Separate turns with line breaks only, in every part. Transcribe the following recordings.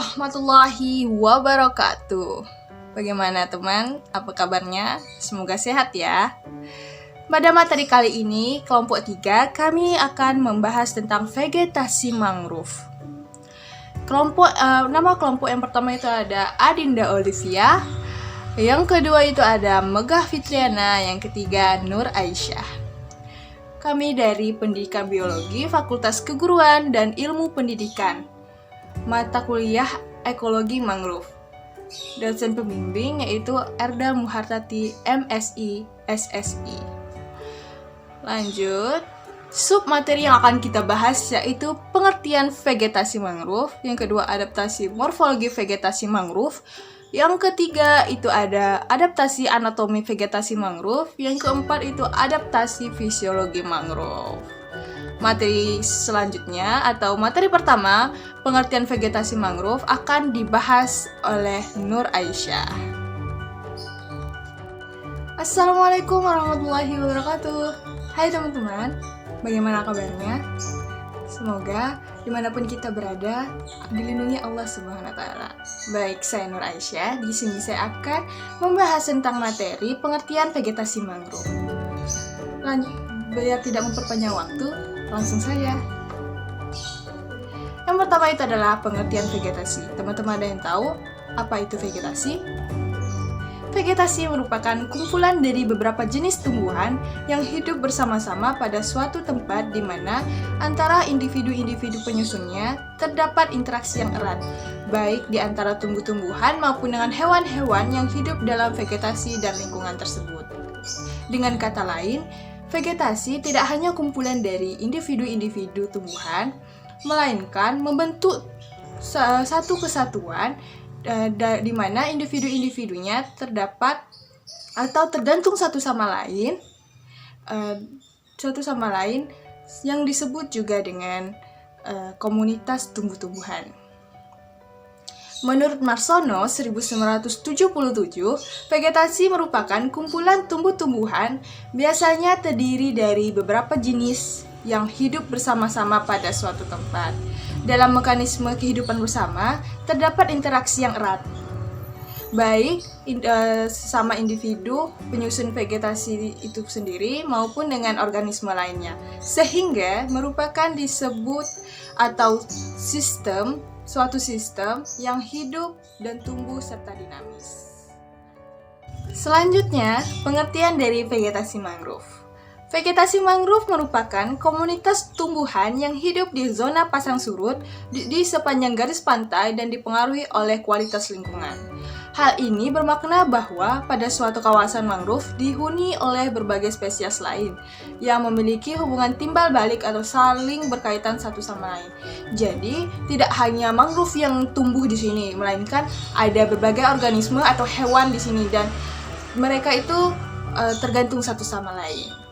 warahmatullahi wabarakatuh. Bagaimana teman? Apa kabarnya? Semoga sehat ya. Pada materi kali ini, kelompok 3, kami akan membahas tentang vegetasi mangrove. Nama kelompok yang pertama itu ada Adinda Olivia, yang kedua itu ada Megah Fitriana, yang ketiga Nur Aisyah. Kami dari Pendidikan Biologi, Fakultas Keguruan dan Ilmu Pendidikan, mata kuliah Ekologi Mangrove. Dosen pembimbing yaitu Erda Muhartati, MSI, SSI. Lanjut, sub materi yang akan kita bahas yaitu pengertian vegetasi mangrove, yang kedua adaptasi morfologi vegetasi mangrove, yang ketiga itu ada adaptasi anatomi vegetasi mangrove, yang keempat itu adaptasi fisiologi mangrove. Materi selanjutnya atau materi pertama, pengertian vegetasi mangrove akan dibahas oleh Nur Aisyah. Assalamualaikum warahmatullahi wabarakatuh. Hai teman-teman, bagaimana kabarnya? Semoga dimanapun kita berada dilindungi Allah Subhanahu wa Ta'ala. Baik, saya Nur Aisyah. Di sini saya akan membahas tentang materi pengertian vegetasi mangrove. Biar tidak memperpanjang waktu, langsung saja. Yang pertama itu adalah pengertian vegetasi. Teman-teman ada yang tahu apa itu vegetasi? Vegetasi merupakan kumpulan dari beberapa jenis tumbuhan yang hidup bersama-sama pada suatu tempat di mana antara individu-individu penyusunnya terdapat interaksi yang erat, baik di antara tumbuh-tumbuhan maupun dengan hewan-hewan yang hidup dalam vegetasi dan lingkungan tersebut. Dengan kata lain, vegetasi tidak hanya kumpulan dari individu-individu tumbuhan, melainkan membentuk satu kesatuan di mana individu-individunya terdapat atau tergantung satu sama lain yang disebut juga dengan komunitas tumbuh-tumbuhan. Menurut Marsono 1977, vegetasi merupakan kumpulan tumbuh-tumbuhan biasanya terdiri dari beberapa jenis yang hidup bersama-sama pada suatu tempat. Dalam mekanisme kehidupan bersama, terdapat interaksi yang erat, baik sesama individu penyusun vegetasi itu sendiri maupun dengan organisme lainnya, sehingga merupakan disebut atau suatu sistem yang hidup dan tumbuh serta dinamis. Selanjutnya, pengertian dari vegetasi mangrove. Vegetasi mangrove merupakan komunitas tumbuhan yang hidup di zona pasang surut di sepanjang garis pantai dan dipengaruhi oleh kualitas lingkungan. Hal ini bermakna bahwa pada suatu kawasan mangrove dihuni oleh berbagai spesies lain yang memiliki hubungan timbal balik atau saling berkaitan satu sama lain. Jadi, tidak hanya mangrove yang tumbuh di sini, melainkan ada berbagai organisme atau hewan di sini dan mereka itu tergantung satu sama lain.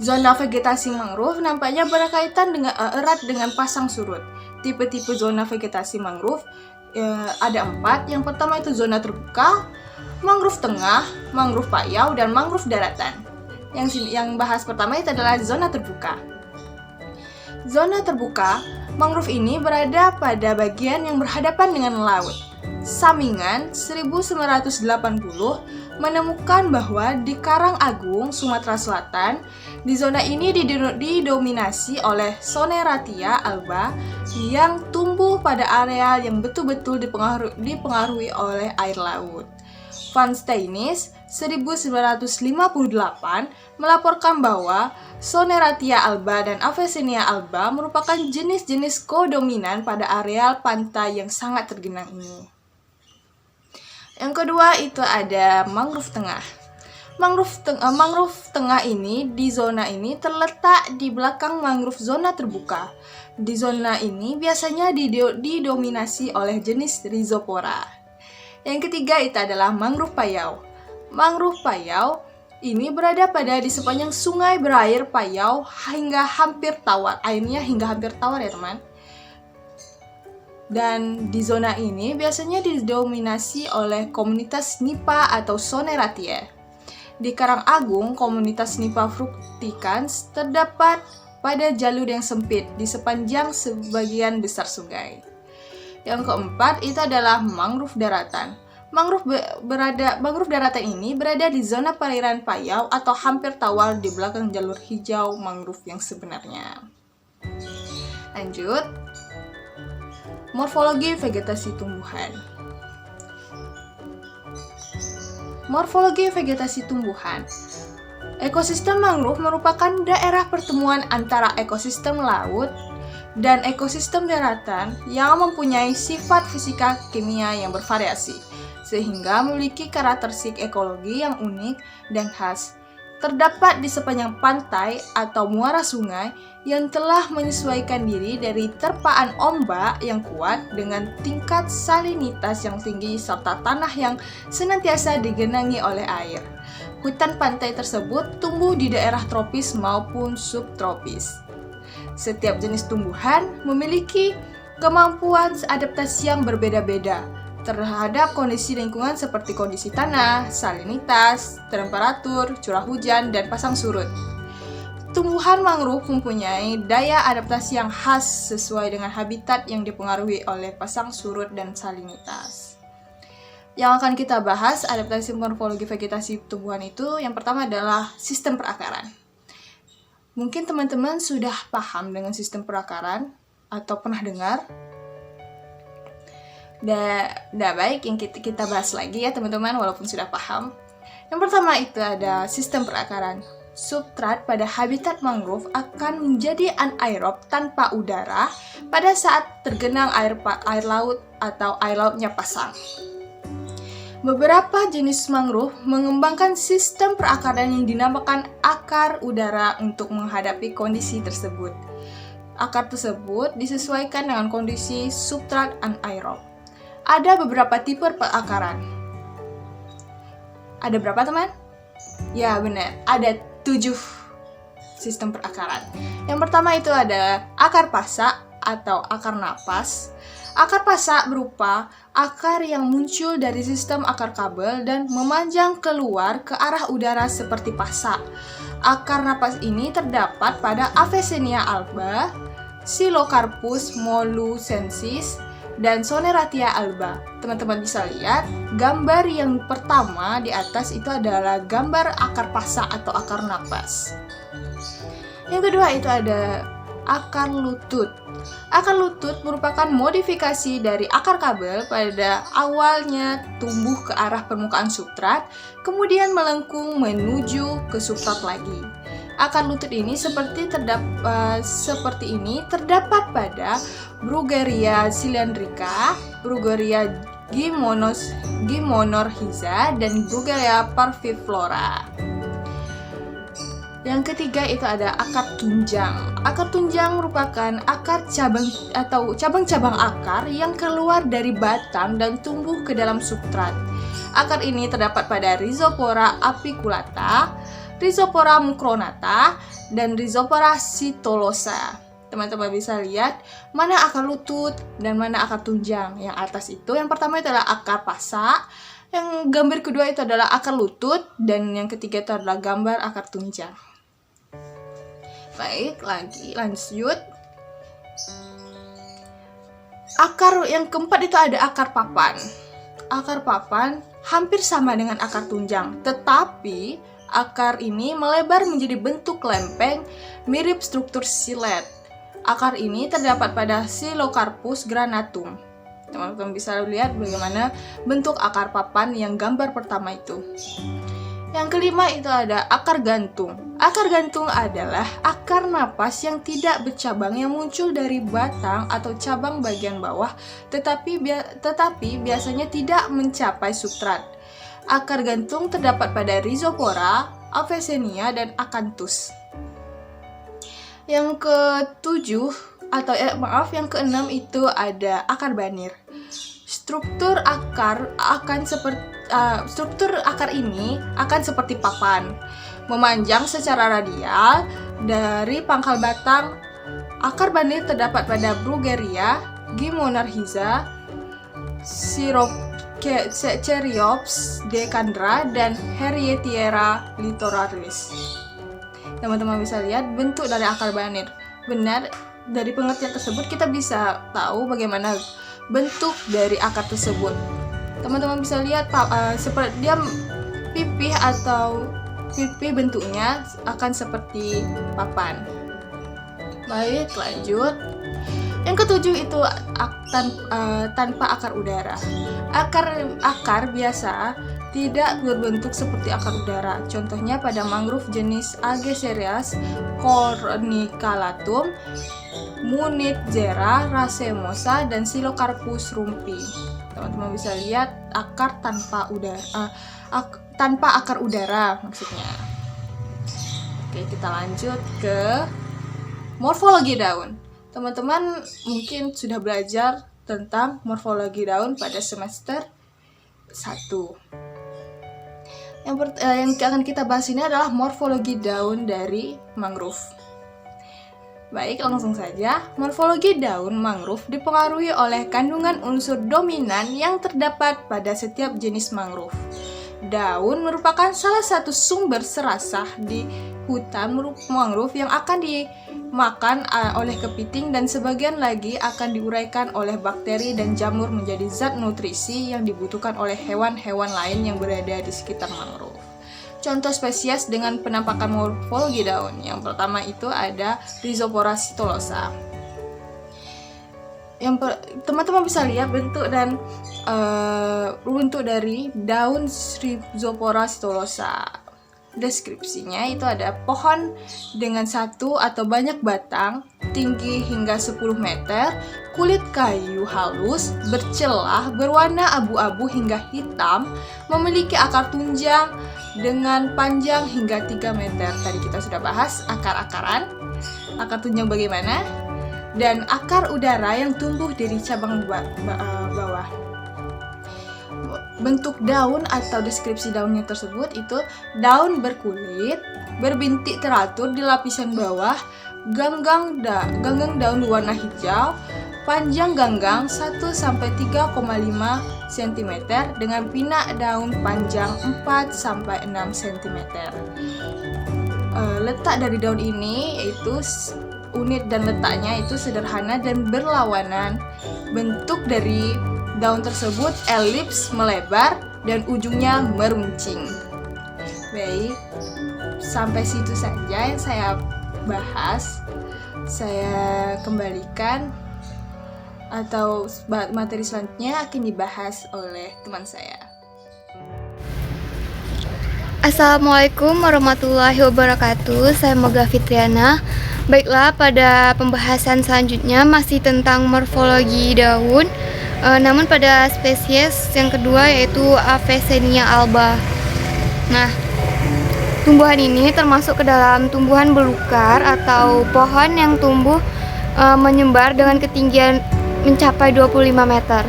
Zona vegetasi mangrove nampaknya berkaitan erat dengan pasang surut. Tipe-tipe zona vegetasi mangrove ada 4. Yang pertama itu zona terbuka, mangrove tengah, mangrove payau, dan mangrove daratan. Yang bahas pertama itu adalah zona terbuka. Zona terbuka, mangrove ini berada pada bagian yang berhadapan dengan laut. Samingan 1980 menemukan bahwa di Karang Agung, Sumatera Selatan, di zona ini didominasi oleh Soneratia alba yang tumbuh pada area yang betul-betul dipengaruhi oleh air laut. Van Steynis 1958 melaporkan bahwa Soneratia alba dan Avicennia alba merupakan jenis-jenis kodominan pada areal pantai yang sangat tergenang ini. Yang kedua itu ada mangrove tengah. Mangrove tengah ini di zona ini terletak di belakang mangrove zona terbuka. Di zona ini biasanya didominasi oleh jenis Rhizopora. Yang ketiga itu adalah mangrove payau. Mangrove payau ini berada di sepanjang sungai berair payau hingga hampir tawar. Airnya hingga hampir tawar ya teman. Dan di zona ini biasanya didominasi oleh komunitas Nipa atau Soneratia. Di Karang Agung, komunitas Nipa fructicans terdapat pada jalur yang sempit di sepanjang sebagian besar sungai. Yang keempat itu adalah mangrove daratan. Mangrove daratan ini berada di zona perairan payau atau hampir tawar di belakang jalur hijau mangrove yang sebenarnya. Lanjut, morfologi vegetasi tumbuhan. Morfologi vegetasi tumbuhan. Ekosistem mangrove merupakan daerah pertemuan antara ekosistem laut dan ekosistem daratan yang mempunyai sifat fisika kimia yang bervariasi, sehingga memiliki karakteristik ekologi yang unik dan khas. Terdapat di sepanjang pantai atau muara sungai yang telah menyesuaikan diri dari terpaan ombak yang kuat dengan tingkat salinitas yang tinggi serta tanah yang senantiasa digenangi oleh air. Hutan pantai tersebut tumbuh di daerah tropis maupun subtropis. Setiap jenis tumbuhan memiliki kemampuan adaptasi yang berbeda-beda terhadap kondisi lingkungan seperti kondisi tanah, salinitas, temperatur, curah hujan, dan pasang surut. Tumbuhan mangrove mempunyai daya adaptasi yang khas sesuai dengan habitat yang dipengaruhi oleh pasang surut dan salinitas. Yang akan kita bahas adaptasi morfologi vegetasi tumbuhan itu, yang pertama adalah sistem perakaran. Mungkin teman-teman sudah paham dengan sistem perakaran atau pernah dengar. Baik, yang kita bahas lagi ya teman-teman, walaupun sudah paham. Yang pertama itu ada sistem perakaran. Substrat pada habitat mangrove akan menjadi anaerob tanpa udara pada saat tergenang air laut atau air lautnya pasang. Beberapa jenis mangrove mengembangkan sistem perakaran yang dinamakan akar udara untuk menghadapi kondisi tersebut. Akar tersebut disesuaikan dengan kondisi substrat anaerob. Ada beberapa tipe perakaran. Ada berapa teman? Ya benar, ada 7 sistem perakaran. Yang pertama itu ada akar pasak atau akar napas. Akar pasak berupa akar yang muncul dari sistem akar kabel dan memanjang keluar ke arah udara seperti pasak. Akar napas ini terdapat pada Avicennia alba, Psilocarpus mollucensis, dan Soneratia alba. Teman-teman bisa lihat gambar yang pertama di atas itu adalah gambar akar pasak atau akar napas. Yang kedua itu ada akar lutut. Akar lutut merupakan modifikasi dari akar kabel pada awalnya tumbuh ke arah permukaan substrat, kemudian melengkung menuju ke substrat lagi. Akar lutut ini seperti ini terdapat pada Brugueria cylindrica, Brugueria gimonorrhiza, dan Brugueria parviflora. Yang ketiga itu ada akar tunjang. Akar tunjang merupakan akar cabang atau cabang-cabang akar yang keluar dari batang dan tumbuh ke dalam substrat. Akar ini terdapat pada Rhizopora apiculata, Rhizopora mucronata, dan Rhizopora psittolosa. Teman-teman bisa lihat mana akar lutut dan mana akar tunjang. Yang atas itu yang pertama itu adalah akar pasak, yang gambar kedua itu adalah akar lutut, dan yang ketiga itu adalah gambar akar tunjang. Baik, lanjut. Akar yang keempat itu ada akar papan. Akar papan hampir sama dengan akar tunjang, tetapi akar ini melebar menjadi bentuk lempeng mirip struktur silet. Akar ini terdapat pada Psilocarpus granatum. Teman-teman bisa lihat bagaimana bentuk akar papan yang gambar pertama itu. Yang kelima itu ada akar gantung. Akar gantung adalah akar napas yang tidak bercabang yang muncul dari batang atau cabang bagian bawah, tetapi biasanya tidak mencapai substrat. Akar gantung terdapat pada Rhizopora, Avicennia, dan Acanthus. Yang keenam itu ada akar banir. Struktur akar ini akan seperti papan, memanjang secara radial dari pangkal batang. Akar banir terdapat pada Brugueria gimonorrhiza, Cereops decandra, dan Herreritia litoralis. Teman-teman bisa lihat bentuk dari akar banir. Benar, dari pengertian tersebut kita bisa tahu bagaimana bentuk dari akar tersebut. Teman-teman bisa lihat seperti dia pipih atau pipih bentuknya akan seperti papan. Baik, lanjut. Yang ketujuh itu tanpa akar udara. Akar biasa tidak berbentuk seperti akar udara. Contohnya pada mangrove jenis Ageseras corniculatum, Munitzeara racemosa, dan Silocarpus rumpi. Teman-teman bisa lihat akar tanpa akar udara maksudnya. Oke, kita lanjut ke morfologi daun. Teman-teman mungkin sudah belajar tentang morfologi daun pada semester 1. Yang akan kita bahas ini adalah morfologi daun dari mangrove. Baik, langsung saja. Morfologi daun mangrove dipengaruhi oleh kandungan unsur dominan yang terdapat pada setiap jenis mangrove. Daun merupakan salah satu sumber serasah di hutan mangrove yang akan dimakan oleh kepiting, dan sebagian lagi akan diuraikan oleh bakteri dan jamur menjadi zat nutrisi yang dibutuhkan oleh hewan-hewan lain yang berada di sekitar mangrove. Contoh spesies dengan penampakan morfologi daun. Yang pertama itu ada Rhizopora stylosa. Teman-teman bisa lihat bentuk dari daun Rhizopora stylosa. Deskripsinya itu ada pohon dengan satu atau banyak batang, tinggi hingga 10 meter, kulit kayu halus, bercelah, berwarna abu-abu hingga hitam, memiliki akar tunjang dengan panjang hingga 3 meter. Tadi kita sudah bahas akar tunjang bagaimana, dan akar udara yang tumbuh dari cabang bawah. Bentuk daun atau deskripsi daunnya tersebut itu daun berkulit, berbintik teratur di lapisan bawah, ganggang daun berwarna hijau, panjang ganggang 1-3,5 cm dengan pinak daun panjang 4-6 cm. Letak dari daun ini yaitu unit dan letaknya itu sederhana dan berlawanan. Bentuk dari daun tersebut elips, melebar, dan ujungnya meruncing. Baik, sampai situ saja yang saya bahas. Saya kembalikan atau materi selanjutnya akan dibahas oleh teman saya.
Assalamualaikum warahmatullahi wabarakatuh. Saya Moga Fitriana. Baiklah, pada pembahasan selanjutnya masih tentang morfologi daun. Namun pada spesies yang kedua yaitu Avicennia alba. Nah, tumbuhan ini termasuk ke dalam tumbuhan belukar atau pohon yang tumbuh menyebar dengan ketinggian mencapai 25 meter.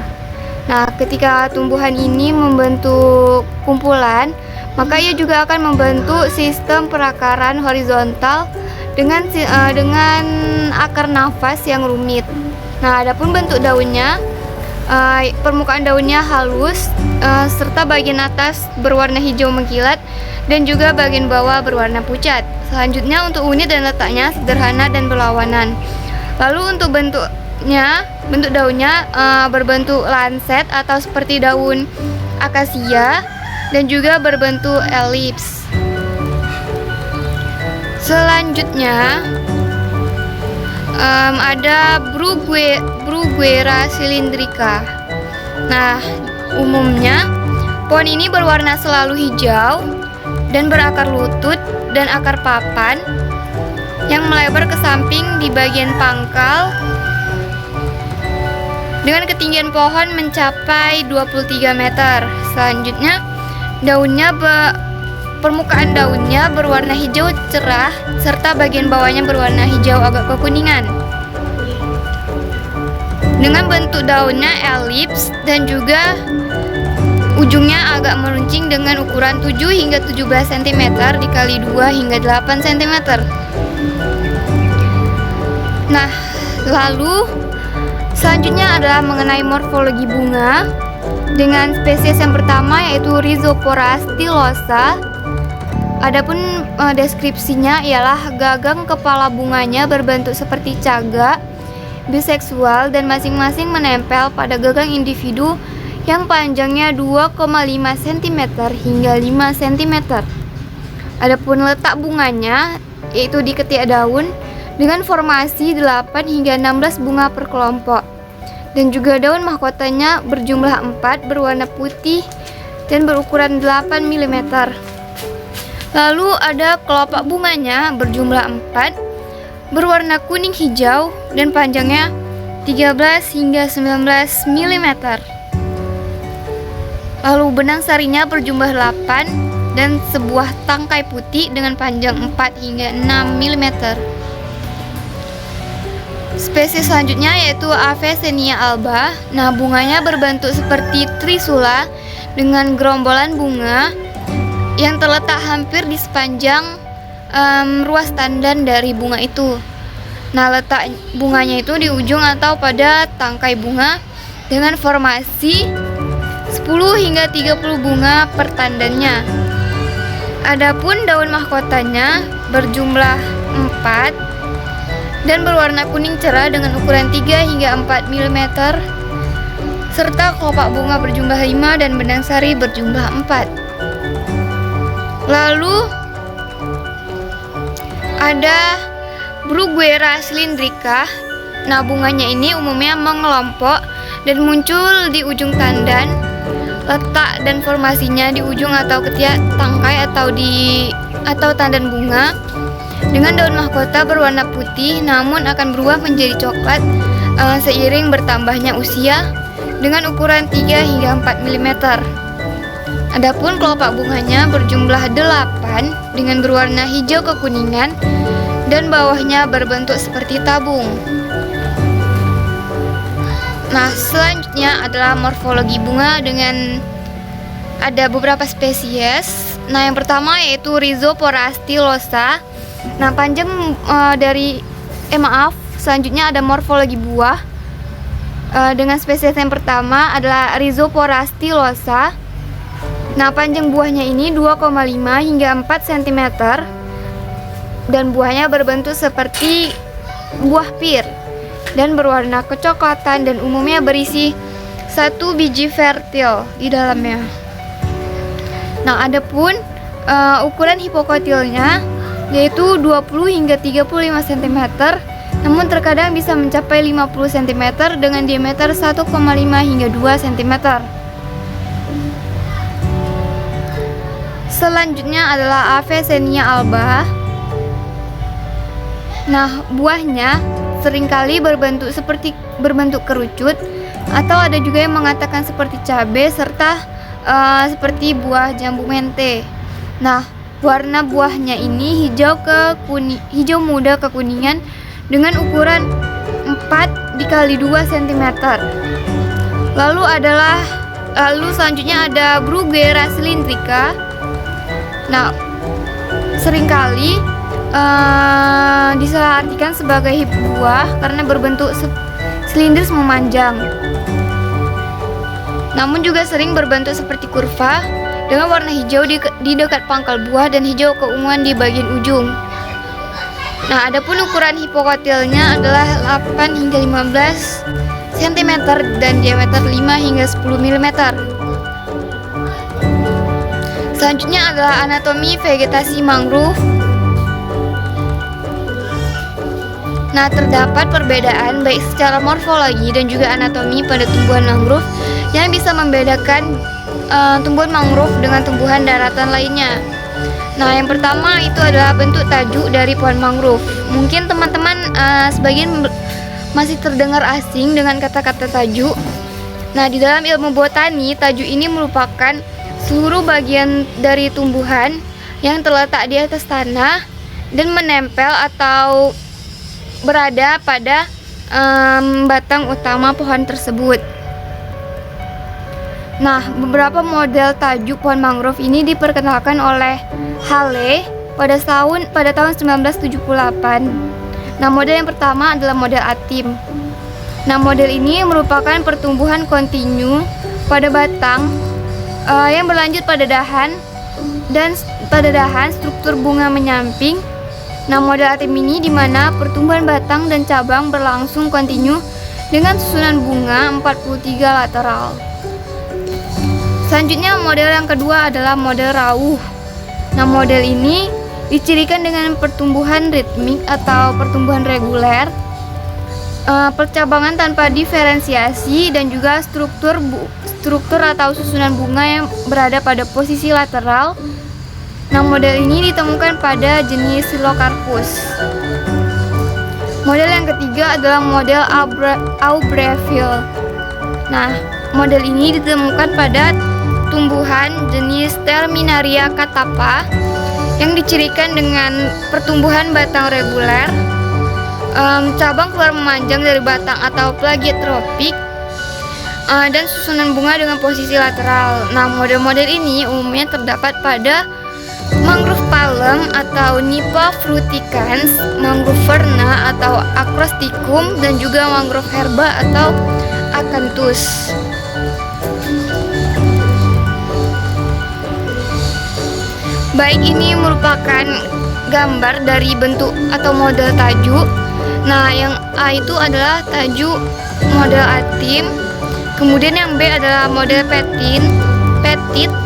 Nah, ketika tumbuhan ini membentuk kumpulan, maka ia juga akan membentuk sistem perakaran horizontal dengan akar nafas yang rumit. Nah, adapun bentuk daunnya, permukaan daunnya halus, serta bagian atas berwarna hijau mengkilat dan juga bagian bawah berwarna pucat. Selanjutnya untuk unit dan letaknya sederhana dan berlawanan. Lalu untuk bentuk daunnya berbentuk lanset atau seperti daun akasia dan juga berbentuk elips. Selanjutnya ada Bruguera cylindrica. Nah, umumnya pohon ini berwarna selalu hijau dan berakar lutut dan akar papan yang melebar ke samping di bagian pangkal dengan ketinggian pohon mencapai 23 meter. Selanjutnya, permukaan daunnya berwarna hijau cerah serta bagian bawahnya berwarna hijau agak kekuningan. Dengan bentuk daunnya elips dan juga ujungnya agak meruncing dengan ukuran 7 hingga 17 cm dikali 2 hingga 8 cm. Nah, lalu selanjutnya adalah mengenai morfologi bunga dengan spesies yang pertama yaitu Rhizopora stylosa. Adapun deskripsinya ialah gagang kepala bunganya berbentuk seperti cagak, biseksual dan masing-masing menempel pada gagang individu yang panjangnya 2,5 cm hingga 5 cm. Adapun letak bunganya yaitu di ketiak daun dengan formasi 8 hingga 16 bunga per kelompok. Dan juga daun mahkotanya berjumlah 4 berwarna putih dan berukuran 8 mm. Lalu ada kelopak bunganya berjumlah 4 berwarna kuning hijau dan panjangnya 13 hingga 19 mm. Lalu benang sarinya berjumlah 8 dan sebuah tangkai putih dengan panjang 4 hingga 6 mm. Spesies selanjutnya yaitu Avicennia alba. Nah, bunganya berbentuk seperti trisula dengan gerombolan bunga yang terletak hampir di sepanjang ruas tandan dari bunga itu. Nah, letak bunganya itu di ujung atau pada tangkai bunga dengan formasi 10 hingga 30 bunga per tandannya. Adapun daun mahkotanya berjumlah 4 dan berwarna kuning cerah dengan ukuran 3 hingga 4 mm serta kelopak bunga berjumlah 5 dan benang sari berjumlah 4. Lalu ada Bruguera cylindrica. Nah, bunganya ini umumnya mengelompok dan muncul di ujung tandan. Letak dan formasinya di ujung atau ketiak tangkai atau tandan bunga dengan daun mahkota berwarna putih namun akan berubah menjadi coklat seiring bertambahnya usia dengan ukuran 3 hingga 4 mm. Adapun kelopak bunganya berjumlah 8 dengan berwarna hijau kekuningan dan bawahnya berbentuk seperti tabung. Nah, selanjutnya adalah morfologi bunga dengan ada beberapa spesies. Nah, yang pertama yaitu Rhizopora stylosa. Nah, selanjutnya ada morfologi buah. Dengan spesies yang pertama adalah Rhizopora stylosa. Nah, panjang buahnya ini 2,5 hingga 4 cm dan buahnya berbentuk seperti buah pir dan berwarna kecoklatan dan umumnya berisi 1 biji fertil di dalamnya. Nah, adapun ukuran hipokotilnya yaitu 20 hingga 35 cm, namun terkadang bisa mencapai 50 cm dengan diameter 1,5 hingga 2 cm. Selanjutnya adalah Avicennia alba. Nah, buahnya seringkali berbentuk kerucut atau ada juga yang mengatakan seperti cabai serta seperti buah jambu mente. Nah, warna buahnya ini hijau muda kekuningan dengan ukuran 4 dikali 2 cm. Lalu selanjutnya ada Bruguera cylindrica. Nah, seringkali disalahartikan sebagai buah karena berbentuk silindris memanjang. Namun juga sering berbentuk seperti kurva dengan warna hijau di dekat pangkal buah dan hijau keunguan di bagian ujung. Nah, adapun ukuran hipokotilnya adalah 8 hingga 15 cm dan diameter 5 hingga 10 mm. Selanjutnya adalah anatomi vegetasi mangrove. Nah, terdapat perbedaan baik secara morfologi dan juga anatomi pada tumbuhan mangrove yang bisa membedakan tumbuhan mangrove dengan tumbuhan daratan lainnya. Nah, yang pertama itu adalah bentuk tajuk dari pohon mangrove. Mungkin teman-teman sebagian masih terdengar asing dengan kata-kata tajuk. Nah, di dalam ilmu botani, tajuk ini merupakan seluruh bagian dari tumbuhan yang terletak di atas tanah dan menempel atau berada pada batang utama pohon tersebut. Nah, beberapa model tajuk pohon mangrove ini diperkenalkan oleh Hale pada tahun 1978. Nah, model yang pertama adalah model Atim. Nah, model ini merupakan pertumbuhan kontinu pada batang yang berlanjut pada dahan dan pada dahan struktur bunga menyamping Nah, model ATM ini di mana pertumbuhan batang dan cabang berlangsung kontinu dengan susunan bunga 43 lateral. Selanjutnya model yang kedua adalah model rauh. Nah, model ini dicirikan dengan pertumbuhan ritmik atau pertumbuhan reguler, percabangan tanpa diferensiasi, dan juga struktur atau susunan bunga yang berada pada posisi lateral. Nah, model ini ditemukan pada jenis Silocarpus. Model yang ketiga adalah model Aubreville. Nah, model ini ditemukan pada tumbuhan jenis Terminaria catapa yang dicirikan dengan pertumbuhan batang reguler, cabang keluar memanjang dari batang atau plagiat tropik, dan susunan bunga dengan posisi lateral. Nah, model-model ini umumnya terdapat pada mangrove palem atau Nympha fruticans, mangrove ferna atau Acrosticum, dan juga mangrove herba atau Acanthus. Baik, ini merupakan gambar dari bentuk atau model tajuk. Nah, yang A itu adalah tajuk model atim, kemudian yang B adalah model petit,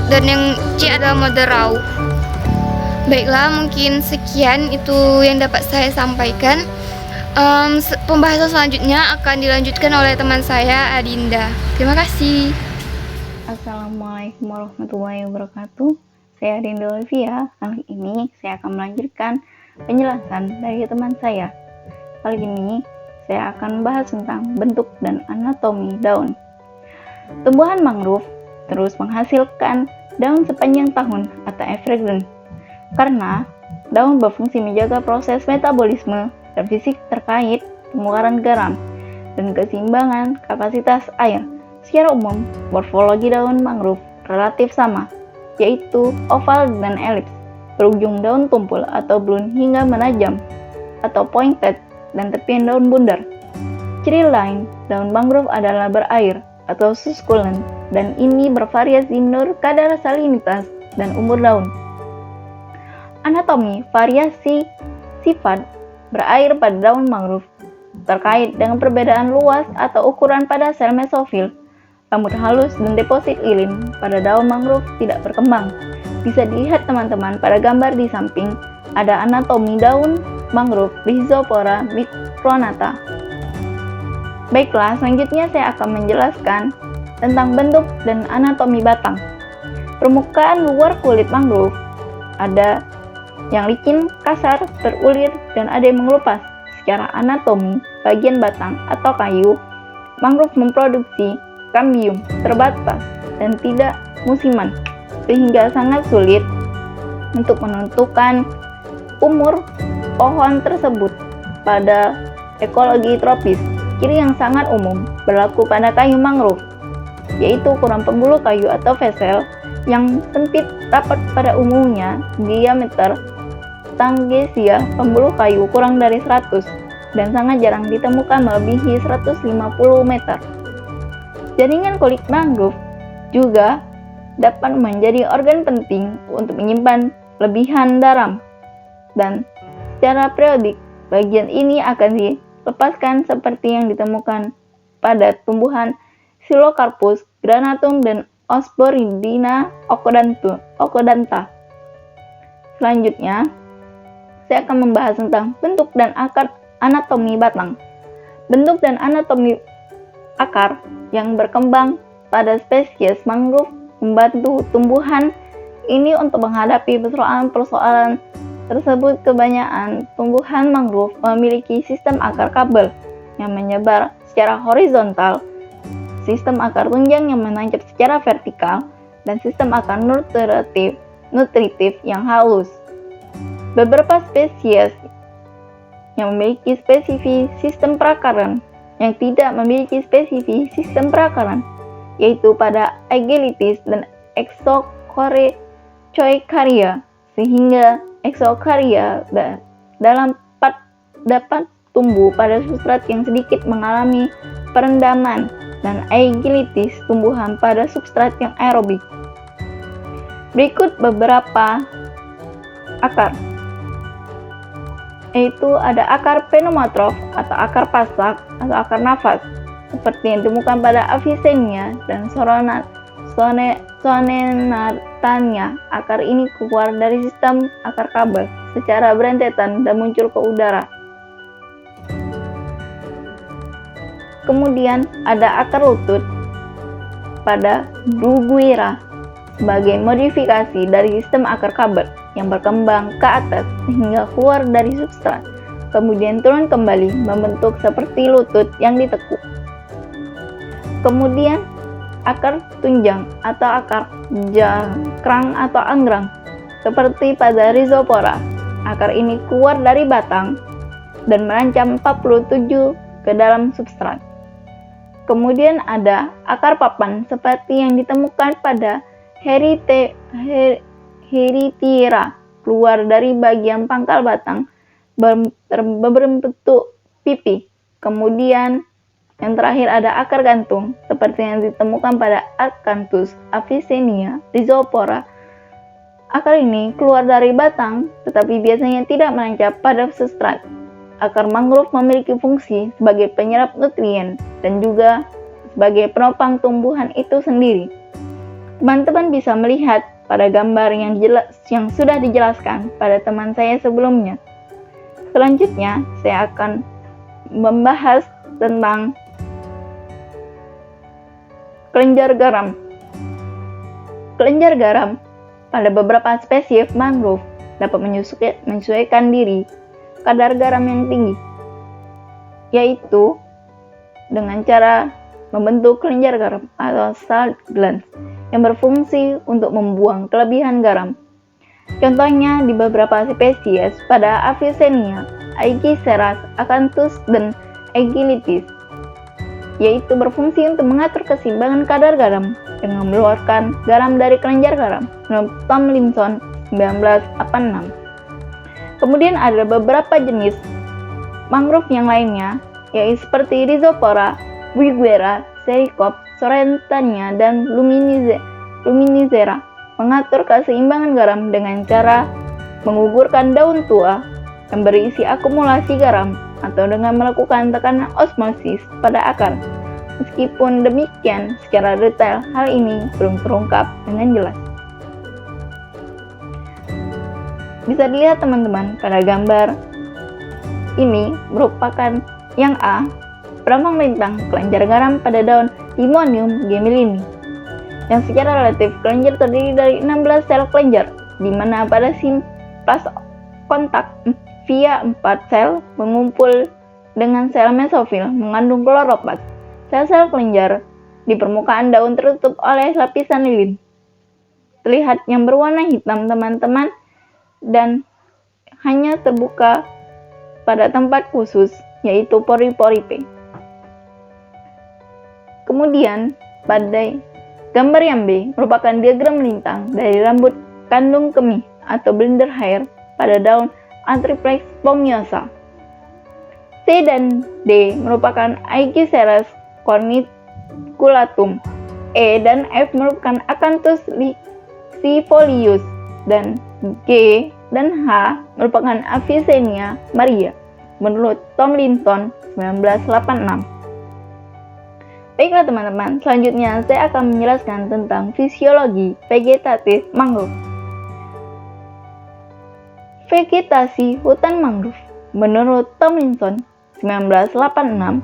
dan yang C adalah model rauh. Baiklah, mungkin sekian itu yang dapat saya sampaikan. Pembahasan selanjutnya akan dilanjutkan oleh teman saya, Adinda. Terima kasih.
Assalamualaikum warahmatullahi wabarakatuh. Saya Adinda Olivia. Kali ini saya akan melanjutkan penjelasan dari teman saya. Kali ini saya akan membahas tentang bentuk dan anatomi daun. Tumbuhan mangrove terus menghasilkan daun sepanjang tahun atau evergreen. Karena daun berfungsi menjaga proses metabolisme dan fisik terkait pembuaran garam dan keseimbangan kapasitas air. Secara umum, morfologi daun mangrove relatif sama, yaitu oval dan elips, berujung daun tumpul atau blunt hingga menajam atau pointed, dan tepian daun bundar. Ciri lain daun mangrove adalah berair atau succulent, dan ini bervariasi menurut kadar salinitas dan umur daun. Anatomi variasi sifat berair pada daun mangrove terkait dengan perbedaan luas atau ukuran pada sel mesofil. Rambut halus dan deposit lilin pada daun mangrove tidak berkembang. Bisa dilihat teman-teman pada gambar di samping, ada anatomi daun mangrove Rhizopora micronata. Baiklah, selanjutnya saya akan menjelaskan tentang bentuk dan anatomi batang. Permukaan luar kulit mangrove ada yang licin, kasar, berulir, dan ada yang mengelupas. Secara anatomi, bagian batang atau kayu mangrove memproduksi kambium terbatas dan tidak musiman, sehingga sangat sulit untuk menentukan umur pohon tersebut pada ekologi tropis. Ciri yang sangat umum berlaku pada kayu mangrove, yaitu ukuran pembuluh kayu atau vesel yang sempit rapat pada umumnya. Diameter tanggesia pembuluh kayu kurang dari 100 dan sangat jarang ditemukan melebihi 150 meter. Jaringan kulit mangrove juga dapat menjadi organ penting untuk menyimpan lebihan garam, dan secara periodik bagian ini akan dilepaskan seperti yang ditemukan pada tumbuhan Silocarpus granatum dan Osborrina ocodantha. Selanjutnya, saya akan membahas tentang bentuk dan akar anatomi batang. Bentuk dan anatomi akar yang berkembang pada spesies mangrove membantu tumbuhan ini untuk menghadapi persoalan-persoalan tersebut. Kebanyakan tumbuhan mangrove memiliki sistem akar kabel yang menyebar secara horizontal, sistem akar tunjang yang menancap secara vertikal, dan sistem akar nutritif yang halus. Beberapa spesies yang memiliki spesifik sistem perakaran yang tidak memiliki spesifik sistem perakaran, yaitu pada Aegilitis dan Exocoecaria, sehingga Exocaria dapat tumbuh pada substrat yang sedikit mengalami perendaman, dan Aegilitis tumbuhan pada substrat yang aerobik. Berikut beberapa akar. yaitu ada akar pneumotrof atau akar pasak atau akar nafas, seperti yang ditemukan pada Avicennia dan Sonenartania. Akar ini keluar dari sistem akar kabel secara berentetan dan muncul ke udara. Kemudian ada akar lutut pada Bruguiera sebagai modifikasi dari sistem akar kabel yang berkembang ke atas sehingga keluar dari substrat, kemudian turun kembali membentuk seperti lutut yang ditekuk. Kemudian akar tunjang atau akar jangkrang atau anggrang seperti pada Rhizopora. Akar ini keluar dari batang dan merancang 47 ke dalam substrat. Kemudian ada akar papan seperti yang ditemukan pada Heritiera, keluar dari bagian pangkal batang berbentuk pipi. Kemudian yang terakhir ada akar gantung seperti yang ditemukan pada Acanthus, Avicennia, Rhizopora. Akar ini keluar dari batang tetapi biasanya tidak menancap pada substrat. Akar mangrove memiliki fungsi sebagai penyerap nutrien dan juga sebagai penopang tumbuhan itu sendiri. Teman-teman bisa melihat pada gambar yang sudah dijelaskan pada teman saya sebelumnya. Selanjutnya, saya akan membahas tentang kelenjar garam. Kelenjar garam pada beberapa spesies mangrove dapat menyesuaikan diri kadar garam yang tinggi, yaitu dengan cara membentuk kelenjar garam atau salt glands yang berfungsi untuk membuang kelebihan garam. Contohnya di beberapa spesies pada Avicennia, Aegiceras, Acanthus, dan Aegilitis, yaitu berfungsi untuk mengatur keseimbangan kadar garam dengan mengeluarkan garam dari kelenjar garam. Menurut Tomlinson 1986. Kemudian ada beberapa jenis mangrove yang lainnya, yaitu seperti Rhizopora, Bruguiera, Sericops, Sorrentania, dan Luminicera, mengatur keseimbangan garam dengan cara menggugurkan daun tua yang berisi akumulasi garam atau dengan melakukan tekanan osmosis pada akar. Meskipun demikian, secara detail hal ini belum terungkap dengan jelas. Bisa dilihat teman-teman pada gambar ini merupakan yang A, perambang lintang kelenjar garam pada daun Limonium gemellini, yang secara relatif kelenjar terdiri dari 16 sel kelenjar, di mana pada simplas kontak via 4 sel mengumpul dengan sel mesofil mengandung kloroplast. Sel-sel kelenjar di permukaan daun tertutup oleh lapisan lilin. Terlihat yang berwarna hitam teman-teman, dan hanya terbuka pada tempat khusus, yaitu pori-pori P. Kemudian, pada gambar yang B merupakan diagram lintang dari rambut kandung kemih atau blender hair pada daun Atriplex spongiosa. C dan D merupakan Aegiceras corniculatum. E dan F merupakan Acanthus lixifolius, dan G dan H merupakan Avicennia maria, menurut Tomlinson 1986. Baiklah teman-teman, selanjutnya saya akan menjelaskan tentang fisiologi vegetatif mangrove. Vegetasi hutan mangrove menurut Tomlinson 1986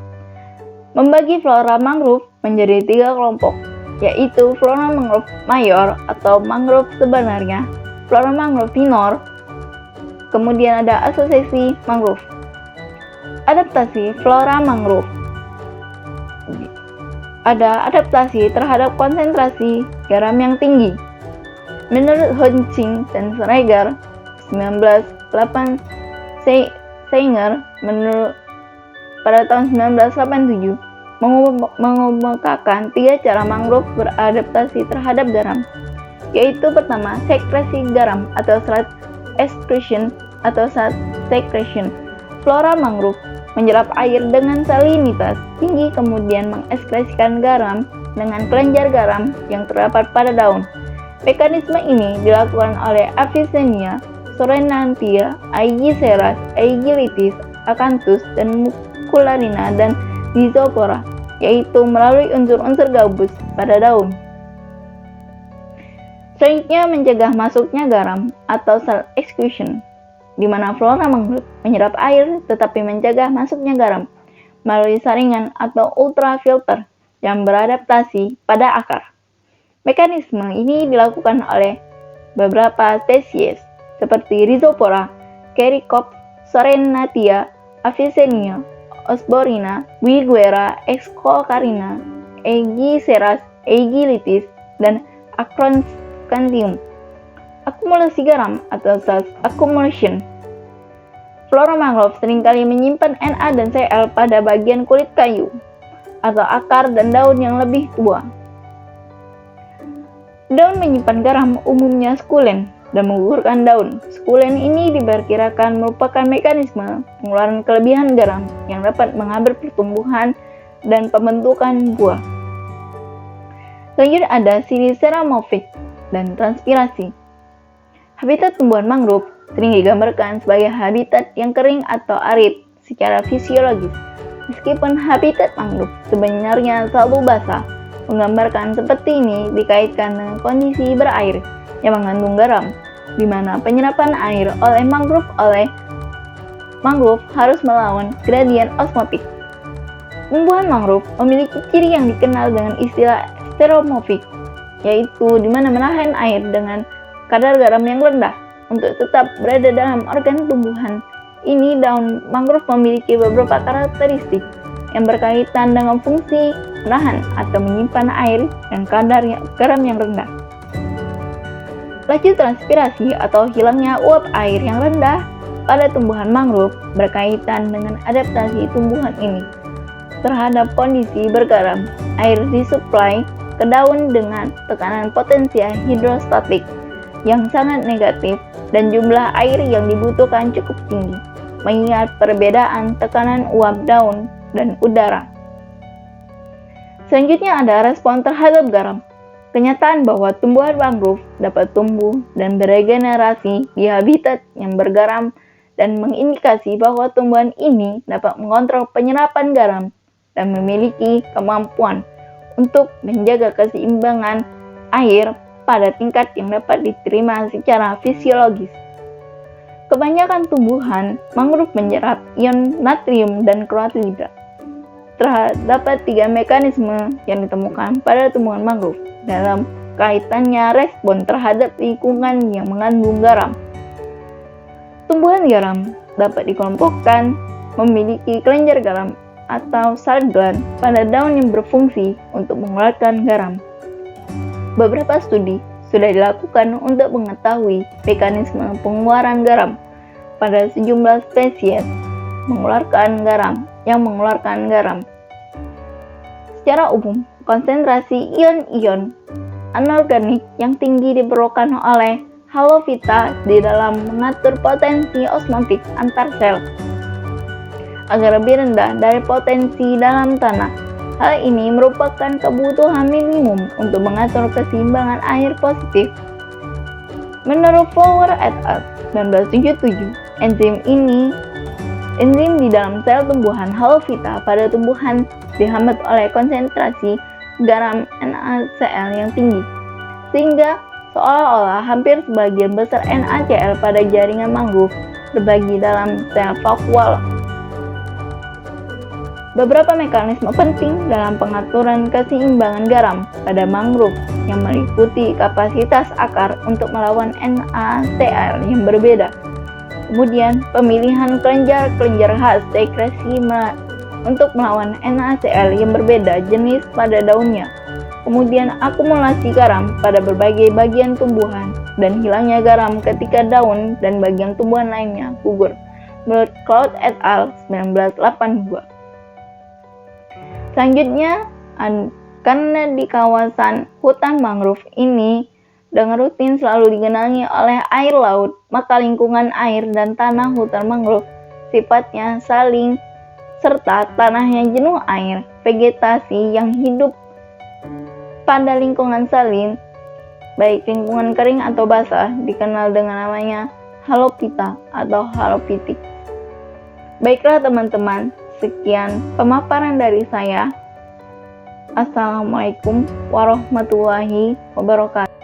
membagi flora mangrove menjadi 3 kelompok, yaitu flora mangrove mayor atau mangrove sebenarnya, flora mangrove minor, kemudian ada asosiasi mangrove. Adaptasi flora mangrove. Ada adaptasi terhadap konsentrasi garam yang tinggi. Menurut Hodgkin dan Schreger 1908, Sanger pada tahun 1987 mengemukakan 3 cara mangrove beradaptasi terhadap garam, yaitu pertama, sekresi garam atau salt excretion atau salt secretion. Flora mangrove menyerap air dengan salinitas tinggi kemudian mengekskresikan garam dengan kelenjar garam yang terdapat pada daun. Mekanisme ini dilakukan oleh Avicennia Sorenantia, Aegiseras, Aegilitis, Acanthus, dan Mucularina, dan Rhizopora, yaitu melalui unsur-unsur gabus pada daun. Selanjutnya, mencegah masuknya garam atau salt exclusion, di mana flora mangrove menyerap air tetapi mencegah masuknya garam melalui saringan atau ultrafilter yang beradaptasi pada akar. Mekanisme ini dilakukan oleh beberapa spesies seperti Rhizopora, Carycops, Sorenatia, Avicennia, Osborina, Wiguera, Excocarina, Aegiseras, Aegilitis, dan Acroscantium. Akumulasi garam atau salt accumulation. Flora mangrove seringkali menyimpan Na dan Cl pada bagian kulit kayu atau akar dan daun yang lebih tua. Daun menyimpan garam umumnya sekulen dan menggugurkan daun. Sekulen ini diperkirakan merupakan mekanisme pengeluaran kelebihan garam yang dapat menghambat pertumbuhan dan pembentukan buah. Selanjutnya ada siliceramorphic dan transpirasi. Habitat tumbuhan mangrove sering digambarkan sebagai habitat yang kering atau arid secara fisiologis. Meskipun habitat mangrove sebenarnya selalu basah, menggambarkan seperti ini dikaitkan dengan kondisi berair yang mengandung garam, di mana penyerapan air oleh mangrove harus melawan gradien osmotik. Tumbuhan mangrove memiliki ciri yang dikenal dengan istilah steromorphic, yaitu di mana menahan air dengan kadar garam yang rendah untuk tetap berada dalam organ tumbuhan. Ini daun mangrove memiliki beberapa karakteristik yang berkaitan dengan fungsi menahan atau menyimpan air dan kadar garam yang rendah. Laju transpirasi atau hilangnya uap air yang rendah pada tumbuhan mangrove berkaitan dengan adaptasi tumbuhan ini terhadap kondisi bergaram. Air disuplai ke daun dengan tekanan potensial hidrostatik yang sangat negatif dan jumlah air yang dibutuhkan cukup tinggi, mengingat perbedaan tekanan uap daun dan udara. Selanjutnya ada respon terhadap garam. Kenyataan bahwa tumbuhan mangrove dapat tumbuh dan beregenerasi di habitat yang bergaram dan mengindikasi bahwa tumbuhan ini dapat mengontrol penyerapan garam dan memiliki kemampuan untuk menjaga keseimbangan air pada tingkat yang dapat diterima secara fisiologis. Kebanyakan tumbuhan mangrove menyerap ion natrium dan klorid. Terdapat 3 mekanisme yang ditemukan pada tumbuhan mangrove dalam kaitannya respon terhadap lingkungan yang mengandung garam. Tumbuhan garam dapat dikelompokkan memiliki kelenjar garam atau salt gland pada daun yang berfungsi untuk mengeluarkan garam. Beberapa studi sudah dilakukan untuk mengetahui mekanisme pengeluaran garam pada sejumlah spesies yang mengeluarkan garam. Secara umum, konsentrasi ion-ion anorganik yang tinggi diperlukan oleh halofita di dalam mengatur potensi osmotik antar sel agar lebih rendah dari potensi dalam tanah. Hal ini merupakan kebutuhan minimum untuk mengatur keseimbangan air positif. Menurut Fowler et al. 1977, enzim di dalam sel tumbuhan halofita pada tumbuhan dihambat oleh konsentrasi garam NaCl yang tinggi, sehingga seolah-olah hampir sebagian besar NaCl pada jaringan mangrove terbagi dalam sel vakuola. Beberapa mekanisme penting dalam pengaturan keseimbangan garam pada mangrove yang meliputi kapasitas akar untuk melawan NaCl yang berbeda. Kemudian, pemilihan kelenjar khas sekresi untuk melawan NaCl yang berbeda jenis pada daunnya. Kemudian, akumulasi garam pada berbagai bagian tumbuhan dan hilangnya garam ketika daun dan bagian tumbuhan lainnya gugur. Menurut Cloud et al. 1982. Selanjutnya, karena di kawasan hutan mangrove ini dengan rutin selalu digenangi oleh air laut, maka lingkungan air dan tanah hutan mangrove sifatnya saling serta tanahnya jenuh air. Vegetasi yang hidup pada lingkungan salin, baik lingkungan kering atau basah, dikenal dengan namanya halophyta atau halophytic. Baiklah teman-teman, sekian pemaparan dari saya. Assalamualaikum warahmatullahi wabarakatuh.